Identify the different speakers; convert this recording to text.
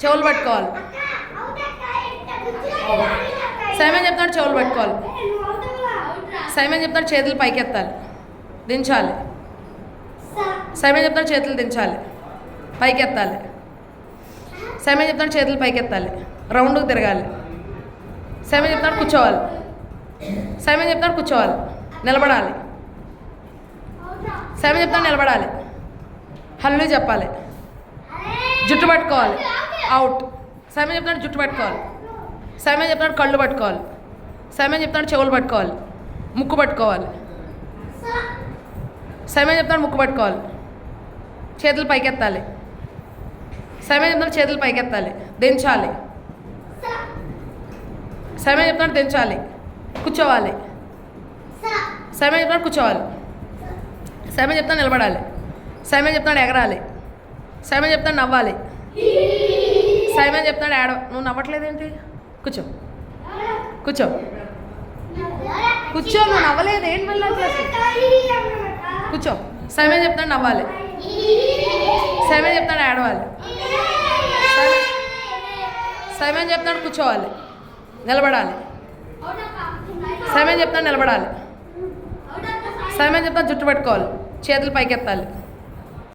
Speaker 1: చెవులు పట్టుకోవాలి. సైమన్ చెప్తాడు చెవులు పట్టుకోవాలి. సైమన్ చెప్తాడు చేతులు పైకెత్తాలి, దించాలి. సైమన్ చెప్తాడు చేతులు దించాలి, పైకెత్తాలి. సైమన్ చెప్తాడు చేతులు పైకెత్తాలి, రౌండ్కి తిరగాలి. సైమన్ చెప్తాడు కూర్చోవాలి. సైమన్ చెప్తాడు కూర్చోవాలి, నిలబడాలి. సైమన్ చెప్తాడు నిలబడాలి, హల్లు చెప్పాలి. జుట్టు పట్టుకోవాలి, అవుట్. సైమన్ చెప్తాడు జుట్టు పట్టుకోవాలి. సైమన్ చెప్తాడు కళ్ళు పట్టుకోవాలి. సైమన్ చెప్తాడు చెవులు పట్టుకోవాలి, ముక్కు పట్టుకోవాలి. సైమన్ చెప్తాడు ముక్కు పట్టుకోవాలి, చేతులు పైకెత్తాలి. సైమన్ చెప్తాడు చేతులు పైకెత్తాలి, దించాలి. సైమన్ చెప్తాడు దించాలి, కూర్చోవాలి. సైమన్ చెప్తాడు కూర్చోవాలి. సైమన్ చెప్తాడు నిలబడాలి. సైమన్ చెప్తాడు ఎగరాలి. సైమన్ చెప్తాడు నవ్వాలి. సైమన్ చెప్తాడు నువ్వు నవ్వట్లేదేంటి? కూర్చో, కూర్చో, కూర్చో. నువ్వు నవ్వలేదు ఏంటి? మళ్ళీ కూర్చో. సైమన్ చెప్తాడు నవ్వాలి. సైమన్ చెప్తాడు ఏడవాలి. సైమన్ చెప్తాడు కూర్చోవాలి, నిలబడాలి. సైమన్ చెప్తాడు నిలబడాలి. సైమన్ చెప్తాడు జుట్టు పట్టుకోవాలి, చేతులు పైకెత్తాలి.